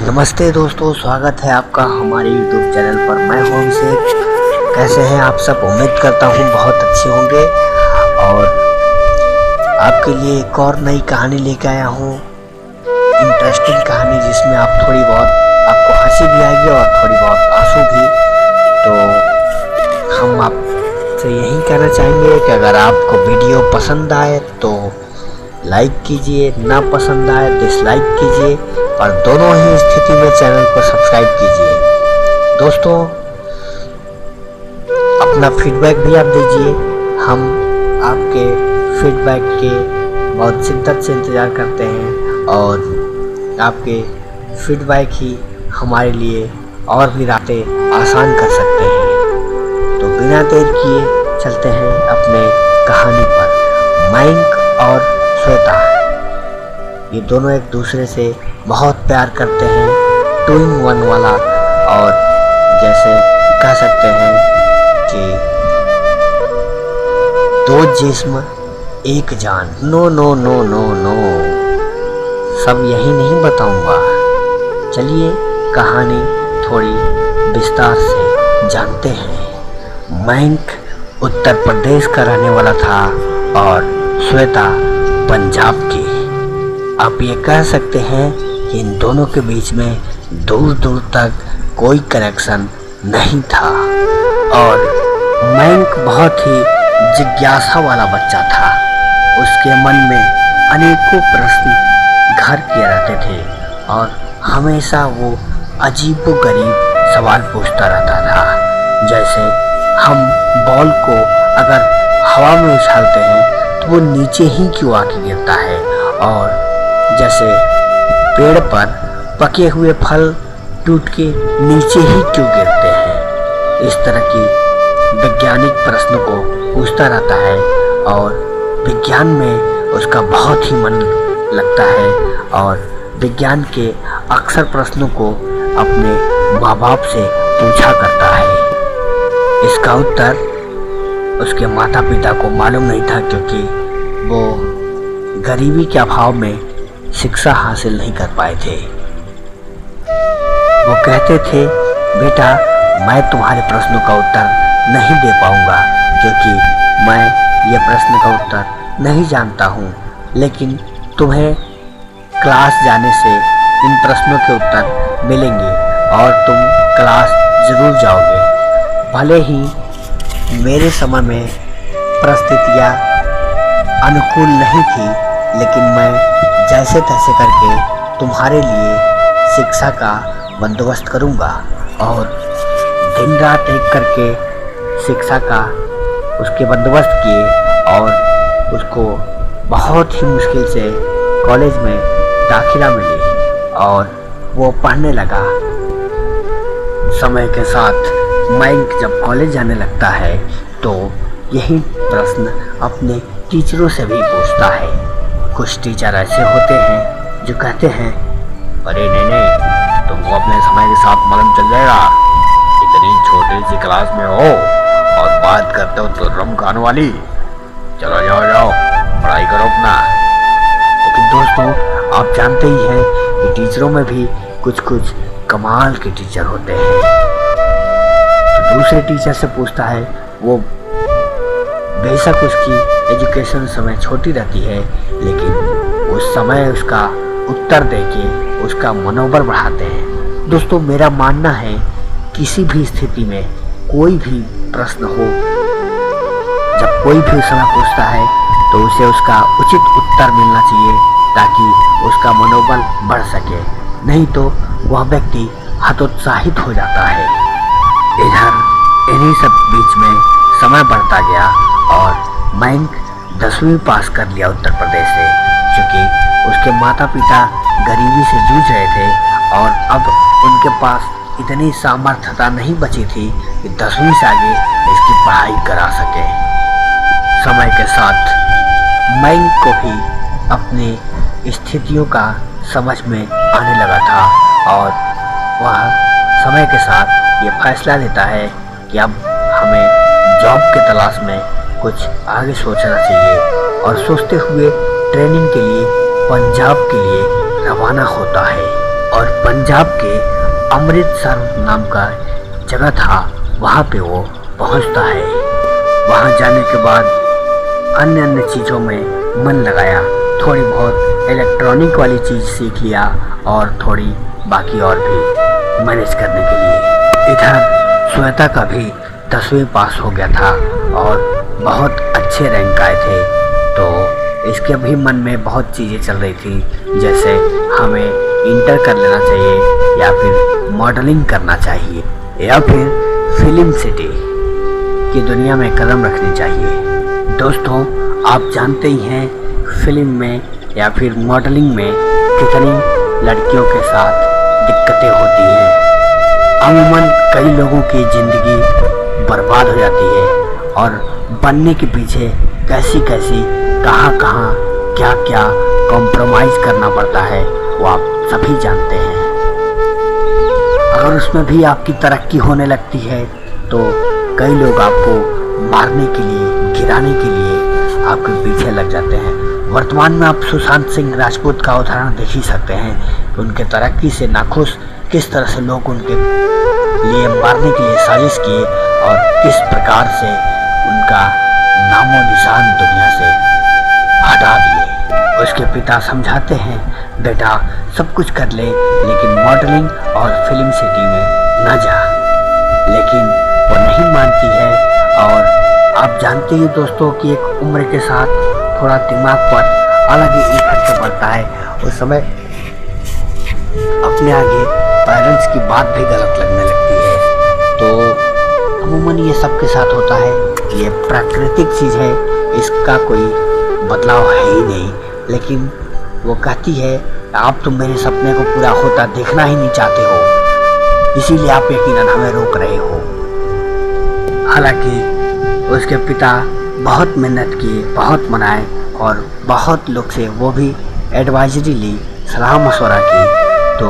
नमस्ते दोस्तों, स्वागत है आपका हमारे YouTube चैनल पर। मैं हूं अभिषेक। कैसे हैं आप सब? उम्मीद करता हूं बहुत अच्छे होंगे और आपके लिए एक और नई कहानी लेकर आया हूं। इंटरेस्टिंग कहानी जिसमें आप थोड़ी बहुत आपको हंसी भी आएगी और थोड़ी बहुत आंसू भी। तो हम आपसे यही कहना चाहेंगे कि अगर आपको वीडियो पसंद आए तो लाइक कीजिए, ना पसंद आए डिसलाइक कीजिए और दोनों ही स्थिति में चैनल को सब्सक्राइब कीजिए। दोस्तों, अपना फीडबैक भी आप दीजिए। हम आपके फीडबैक के बहुत शिद्दत से इंतज़ार करते हैं और आपके फीडबैक ही हमारे लिए और भी रातें आसान कर सकते हैं। तो बिना देर किए चलते हैं अपने कहानी पर। माइंक और श्वेता ये दोनों एक दूसरे से बहुत प्यार करते हैं, 2 in 1 वाला। और जैसे कह सकते हैं कि 2 जिस्म एक जान। No no no no no, सब यही नहीं बताऊंगा। चलिए कहानी थोड़ी विस्तार से जानते हैं। माइंक उत्तर प्रदेश का रहने वाला था और श्वेता पंजाब की। आप ये कह सकते हैं कि इन दोनों के बीच में दूर दूर तक कोई कनेक्शन नहीं था। और माइंक बहुत ही जिज्ञासा वाला बच्चा था। उसके मन में अनेकों प्रश्न घर किए रहते थे और हमेशा वो अजीबोगरीब सवाल पूछता रहता था। जैसे हम बॉल को अगर हवा में उछालते हैं तो वो नीचे ही क्यों आके गिरता है, और जैसे पेड़ पर पके हुए फल टूट के नीचे ही क्यों गिरते हैं। इस तरह की वैज्ञानिक प्रश्न को पूछता रहता है और विज्ञान में उसका बहुत ही मन लगता है और विज्ञान के अक्सर प्रश्नों को अपने माँ बाप से पूछा करता है। इसका उत्तर उसके माता पिता को मालूम नहीं था, क्योंकि वो गरीबी के अभाव में शिक्षा हासिल नहीं कर पाए थे। वो कहते थे, बेटा मैं तुम्हारे प्रश्नों का उत्तर नहीं दे पाऊंगा क्योंकि मैं ये प्रश्न का उत्तर नहीं जानता हूँ, लेकिन तुम्हें क्लास जाने से इन प्रश्नों के उत्तर मिलेंगे और तुम क्लास ज़रूर जाओगे। भले ही मेरे समय में परिस्थितियाँ अनुकूल नहीं थी, लेकिन मैं जैसे तैसे करके तुम्हारे लिए शिक्षा का बंदोबस्त करूंगा। और दिन रात एक करके शिक्षा का उसके बंदोबस्त किए और उसको बहुत ही मुश्किल से कॉलेज में दाखिला मिली और वो पढ़ने लगा। समय के साथ माइंक जब कॉलेज जाने लगता है तो यही प्रश्न अपने टीचरों से भी पूछता है। कुछ टीचर ऐसे होते हैं जो कहते हैं, अरे नहीं, तुमको अपने समय के साथ मालूम चल जाएगा। इतनी छोटी सी क्लास में हो और बात करते हो तो रमकान वाली। चलो जाओ जाओ पढ़ाई करो अपना। लेकिन दोस्तों, आप जानते ही हैं कि टीचरों में भी कुछ कुछ कमाल के टीचर होते हैं। तो दूसरे टीचर से पूछता है, वो बेशक उसकी एजुकेशन समय छोटी रहती है, लेकिन उस समय उसका उत्तर देके उसका मनोबल बढ़ाते हैं। दोस्तों, मेरा मानना है किसी भी स्थिति में कोई भी प्रश्न हो, जब कोई भी समय पूछता है तो उसे उसका उचित उत्तर मिलना चाहिए ताकि उसका मनोबल बढ़ सके, नहीं तो वह व्यक्ति हतोत्साहित हो जाता है। इधर इन्हीं सब बीच में समय बढ़ता गया और माइंक 10वीं पास कर लिया उत्तर प्रदेश से, क्योंकि उसके माता पिता गरीबी से जूझ रहे थे और अब उनके पास इतनी सामर्थ्यता नहीं बची थी कि 10वीं से आगे इसकी पढ़ाई करा सके। समय के साथ माइंक को भी अपनी स्थितियों का समझ में आने लगा था और वह समय के साथ ये फैसला लेता है कि अब हमें जॉब के तलाश में कुछ आगे सोचना चाहिए और सोचते हुए ट्रेनिंग के लिए पंजाब के लिए रवाना होता है। और पंजाब के अमृतसर नाम का जगह था, वहाँ पे वो पहुँचता है। वहाँ जाने के बाद अन्य अन्य चीज़ों में मन लगाया, थोड़ी बहुत इलेक्ट्रॉनिक वाली चीज़ सीख लिया और थोड़ी बाकी और भी मैनेज करने के लिए। इधर श्वेता का भी 10वीं पास हो गया था और बहुत अच्छे रैंक आए थे, तो इसके भी मन में बहुत चीज़ें चल रही थी, जैसे हमें इंटर कर लेना चाहिए या फिर मॉडलिंग करना चाहिए या फिर फिल्म सिटी की दुनिया में कदम रखनी चाहिए। दोस्तों, आप जानते ही हैं फिल्म में या फिर मॉडलिंग में कितनी लड़कियों के साथ दिक्कतें होती हैं। अमूमन कई लोगों की ज़िंदगी बर्बाद हो जाती है और बनने के पीछे कैसी कैसी कहाँ कहाँ क्या क्या कॉम्प्रोमाइज़ करना पड़ता है, वो आप सभी जानते हैं। अगर उसमें भी आपकी तरक्की होने लगती है तो कई लोग आपको मारने के लिए, गिराने के लिए आपके पीछे लग जाते हैं। वर्तमान में आप सुशांत सिंह राजपूत का उदाहरण देख ही सकते हैं कि उनके तरक्की से नाखुश किस तरह से लोग उनके लिए मारने के लिए साजिश किए और किस प्रकार से उनका नामो निशान दुनिया से हटा दिए। उसके पिता समझाते हैं, बेटा सब कुछ कर ले लेकिन मॉडलिंग और फिल्म सिटी में न जा, लेकिन वो नहीं मानती है। और आप जानते ही दोस्तों कि एक उम्र के साथ थोड़ा दिमाग पर अलग ही इफेक्ट पड़ता है। उस समय अपने आगे पेरेंट्स की बात भी गलत लगने लगती है। तो अमूमन ये सबके साथ होता है, ये प्राकृतिक चीज़ है, इसका कोई बदलाव है ही नहीं। लेकिन वो कहती है आप तो मेरे सपने को पूरा होता देखना ही नहीं चाहते हो, इसीलिए आप यकीनन हमें रोक रहे हो। हालांकि उसके पिता बहुत मेहनत किए, बहुत मनाए और बहुत लोग से वो भी एडवाइजरी ली, सलाह मशवरा की, तो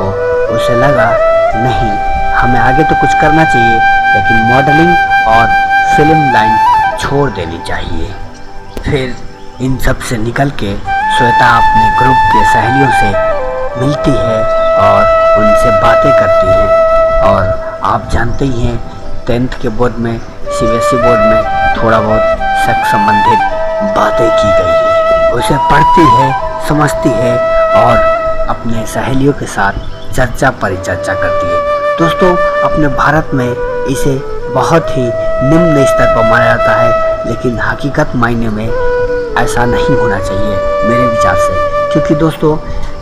उसे लगा नहीं हमें आगे तो कुछ करना चाहिए लेकिन मॉडलिंग और फिल्म लाइन छोड़ देनी चाहिए। फिर इन सब से निकल के श्वेता अपने ग्रुप के सहेलियों से मिलती है और उनसे बातें करती है। और आप जानते ही हैं 10th के बोर्ड में, CBSE बोर्ड में थोड़ा बहुत सेक्स संबंधित बातें की गई है। उसे पढ़ती है, समझती है और अपने सहेलियों के साथ चर्चा परिचर्चा करती है। दोस्तों, अपने भारत में इसे बहुत ही निम्न स्तर पर माना जाता है, लेकिन हकीकत मायने में ऐसा नहीं होना चाहिए मेरे विचार से। क्योंकि दोस्तों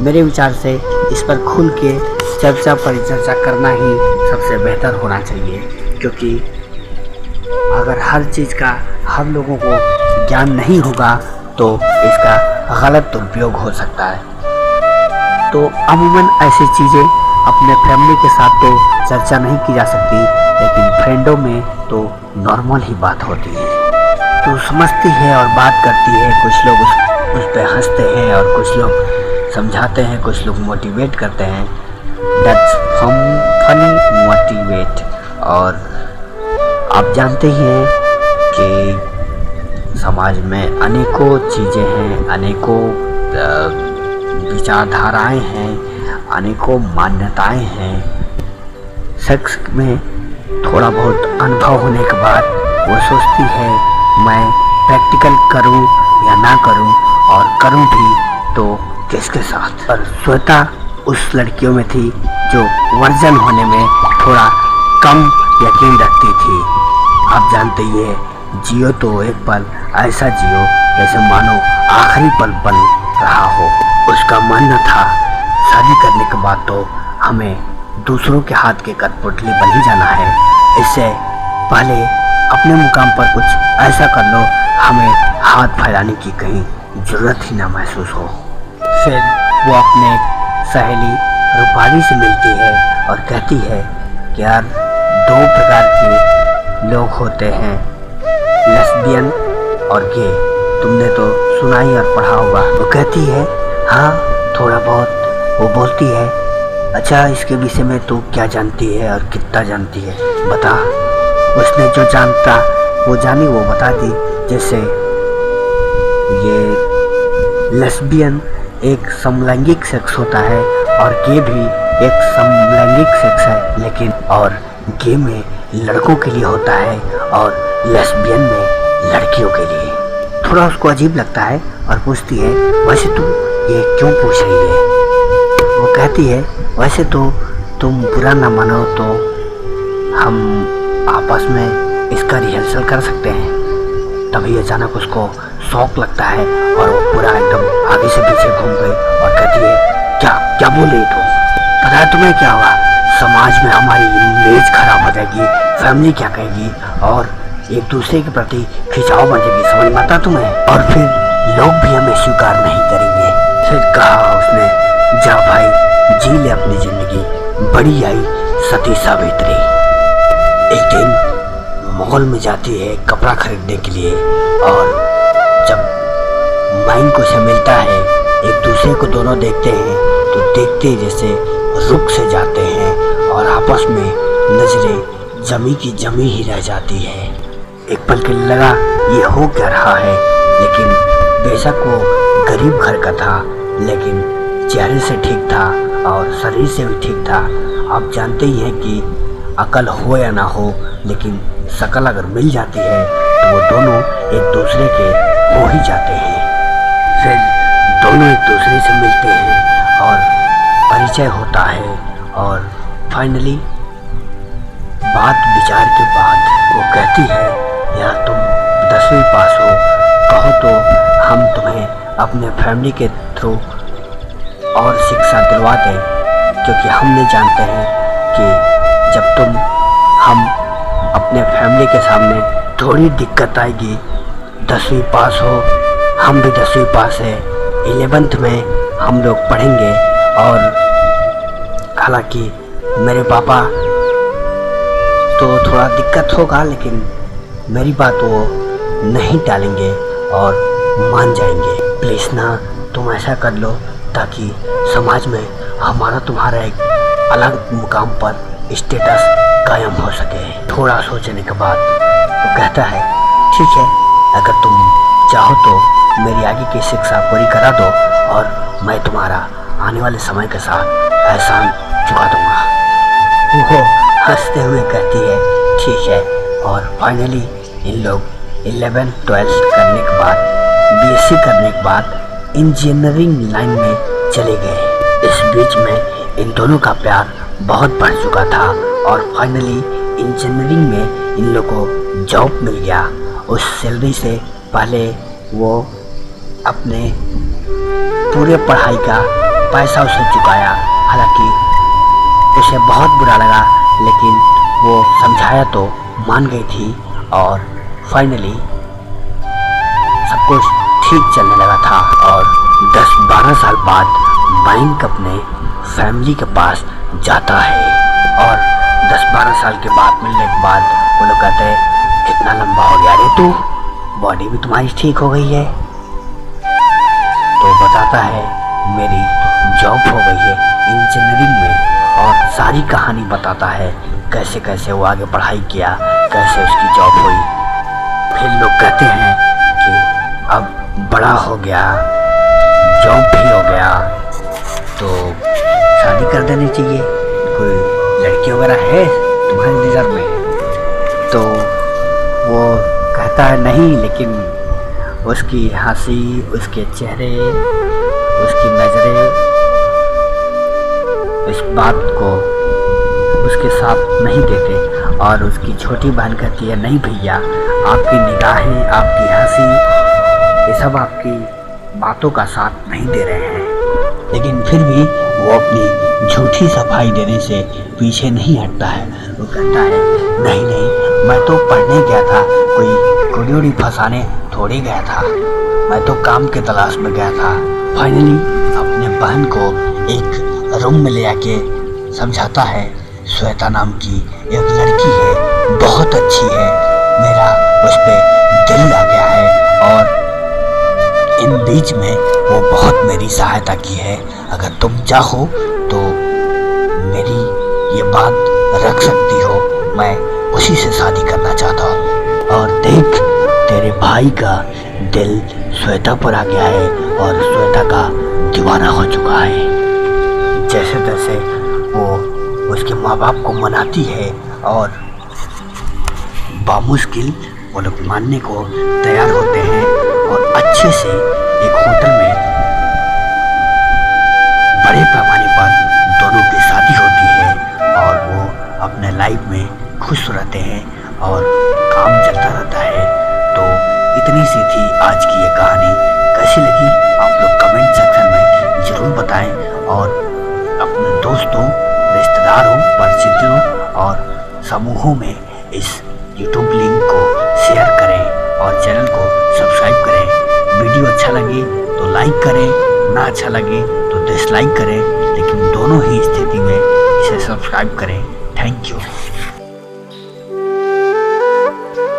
मेरे विचार से इस पर खुल के चर्चा परिचर्चा करना ही सबसे बेहतर होना चाहिए, क्योंकि अगर हर चीज़ का हर लोगों को ज्ञान नहीं होगा तो इसका गलत दुरुपयोग हो सकता है। तो अमूमन ऐसी चीज़ें अपने फैमिली के साथ तो चर्चा नहीं की जा सकती, लेकिन फ्रेंडों में तो नॉर्मल ही बात होती है। तो समझती है और बात करती है, कुछ लोग उस पर हंसते हैं और कुछ लोग समझाते हैं, कुछ लोग मोटिवेट करते हैं। That's funny motivate. और आप जानते ही हैं कि समाज में अनेकों चीज़ें हैं, अनेकों विचारधाराएं हैं, अनेकों मान्यताएं हैं। सेक्स में थोड़ा बहुत अनुभव होने के बाद वो सोचती है मैं प्रैक्टिकल करूं या ना करूं, और करूं भी तो किसके साथ। पर श्वेता उस लड़कियों में थी जो वर्जन होने में थोड़ा कम यकीन रखती थी। आप जानते ही है, जियो तो एक पल ऐसा जियो जैसे मानो आखिरी पल बन रहा हो। उसका मानना था शादी करने के बाद तो हमें दूसरों के हाथ के कठपुतली बन ही जाना है, इससे पहले अपने मुकाम पर कुछ ऐसा कर लो हमें हाथ फैलाने की कहीं ज़रूरत ही ना महसूस हो। फिर वो अपने सहेली रूपाली से मिलती है और कहती है कि यार 2 प्रकार के लोग होते हैं, लेस्बियन और गे। तुमने तो सुना ही और पढ़ा होगा। वो कहती है हाँ थोड़ा बहुत। वो बोलती है अच्छा इसके विषय में तू क्या जानती है और कितना जानती है बता। उसने जो जानता वो जानी वो बता दी। जैसे ये लेस्बियन एक समलैंगिक सेक्स होता है और गे भी एक समलैंगिक सेक्स है, लेकिन और गे में लड़कों के लिए होता है और लेस्बियन में लड़कियों के लिए। थोड़ा उसको अजीब लगता है और पूछती है, वैसे तू ये क्यों पूछ रही है? वो कहती है, वैसे तो तुम बुरा ना मानो तो हम आपस में इसका रिहर्सल कर सकते हैं। तभी अचानक उसको शौक लगता है और वो पूरा एकदम आगे से पीछे घूम गई और कहती है, क्या क्या बोल रही तुम? पता है तुम्हें क्या हुआ? समाज में हमारी इमेज खराब हो जाएगी, फैमिली क्या कहेगी और एक दूसरे के प्रति खिंचाव बढ़ेगी, समझ में आता तुम्हें? और फिर लोग भी हमें स्वीकार नहीं करेंगे। फिर कहा उसने, जा भाई जी ले अपनी जिंदगी, बड़ी आई सती सावित्री। एक दिन मॉल में जाती है कपड़ा खरीदने के लिए और जब माइन को से मिलता है, एक दूसरे को दोनों देखते हैं तो देखते जैसे रुक से जाते हैं और आपस में नजरें जमी की जमी ही रह जाती है। एक पल के लिए लगा ये हो क्या रहा है, लेकिन बेशक वो गरीब घर का था, लेकिन चेहरे से ठीक था और शरीर से भी ठीक था। आप जानते ही हैं कि अकल हो या ना हो, लेकिन शकल अगर मिल जाती है तो वो दोनों एक दूसरे के हो ही जाते हैं। फिर दोनों एक दूसरे से मिलते हैं और परिचय होता है और फाइनली बात विचार के बाद वो कहती है, यार तुम 10वीं पास हो, कहो तो हम तुम्हें अपने फैमिली के थ्रू और शिक्षा दिलवा दें, क्योंकि हम नहीं जानते हैं कि जब हम अपने फैमिली के सामने थोड़ी दिक्कत आएगी। 10वीं पास हो, हम भी 10वीं पास है, 11th में हम लोग पढ़ेंगे और हालांकि मेरे पापा तो थोड़ा दिक्कत होगा, लेकिन मेरी बात वो नहीं टालेंगे और मान जाएंगे। प्लीज़ ना तुम ऐसा कर लो ताकि समाज में हमारा तुम्हारा एक अलग मुकाम पर स्टेटस कायम हो सके। थोड़ा सोचने के बाद वो कहता है, ठीक है, अगर तुम चाहो तो मेरी आगे की शिक्षा पूरी करा दो और मैं तुम्हारा आने वाले समय के साथ एहसान चुका दूंगा। वो हंसते हुए कहती है, ठीक है। और फाइनली इन लोग 11th-12th करने के बाद, बीएससी करने के बाद इंजीनियरिंग लाइन में चले गए। इस बीच में इन दोनों का प्यार बहुत बढ़ चुका था और फाइनली इंजीनियरिंग में इन लोगों को जॉब मिल गया। उस सैलरी से पहले वो अपने पूरे पढ़ाई का पैसा उसे चुकाया। हालांकि उसे बहुत बुरा लगा, लेकिन वो समझाया तो मान गई थी और फाइनली सब कुछ ठीक चलने लगा था। और 10-12 साल बाद बैंक अपने फैमिली के पास जाता है और 10-12 साल के बाद मिलने के बाद वो लोग कहते हैं, कितना लंबा हो गया रे तू, बॉडी भी तुम्हारी ठीक हो गई है। तो बताता है, मेरी जॉब हो गई है इंजीनियरिंग में और सारी कहानी बताता है कैसे कैसे वो आगे पढ़ाई किया, कैसे उसकी जॉब हुई। फिर लोग कहते हैं कि अब बड़ा हो गया, जॉब भी हो गया, तो शादी कर देनी चाहिए, कोई लड़की वगैरह है तुम्हारे नज़र में? तो वो कहता है नहीं, लेकिन उसकी हंसी, उसके चेहरे, उसकी नज़रें इस बात को उसके साथ नहीं देते। और उसकी छोटी बहन कहती है, नहीं भैया, आपकी निगाहें, आपकी हंसी, ये सब आपकी बातों का साथ नहीं दे रहे हैं। लेकिन फिर भी वो अपनी झूठी सफाई देने से पीछे नहीं हटता है। वो कहता है, नहीं नहीं, मैं तो पढ़ने गया था, कोई कुड़ी उड़ी फंसाने थोड़ी गया था, मैं तो काम के तलाश में गया था। फाइनली अपने बहन को एक रूम में ले आके समझाता है, श्वेता नाम की एक लड़की है, बहुत अच्छी है, मेरा उस पर दिल आ गया है और इन बीच में वो बहुत मेरी सहायता की है। अगर तुम चाहो तो मेरी ये बात रख सकती हो, मैं उसी से शादी करना चाहता हूँ। और देख, तेरे भाई का दिल श्वेता पर आ गया है और श्वेता का दीवाना हो चुका है। जैसे तैसे वो उसके माँ बाप को मनाती है और बामुश्किल वो लोग मानने को तैयार होते हैं और अच्छे से एक होटल में बड़े पैमाने पर दोनों की शादी होती है और वो अपने लाइफ में खुश रहते हैं और काम चलता रहता है। तो इतनी सी थी आज की ये कहानी। कैसी लगी आप लोग कमेंट सेक्शन में ज़रूर बताएं और अपने दोस्तों, रिश्तेदारों, परिचितों और समूहों में इस YouTube लिंक को शेयर करें और चैनल को सब्सक्राइब करें। वीडियो अच्छा लगे तो लाइक करें, ना अच्छा लगे तो डिसलाइक करें, लेकिन दोनों ही स्थिति में इसे सब्सक्राइब करें। Thank you.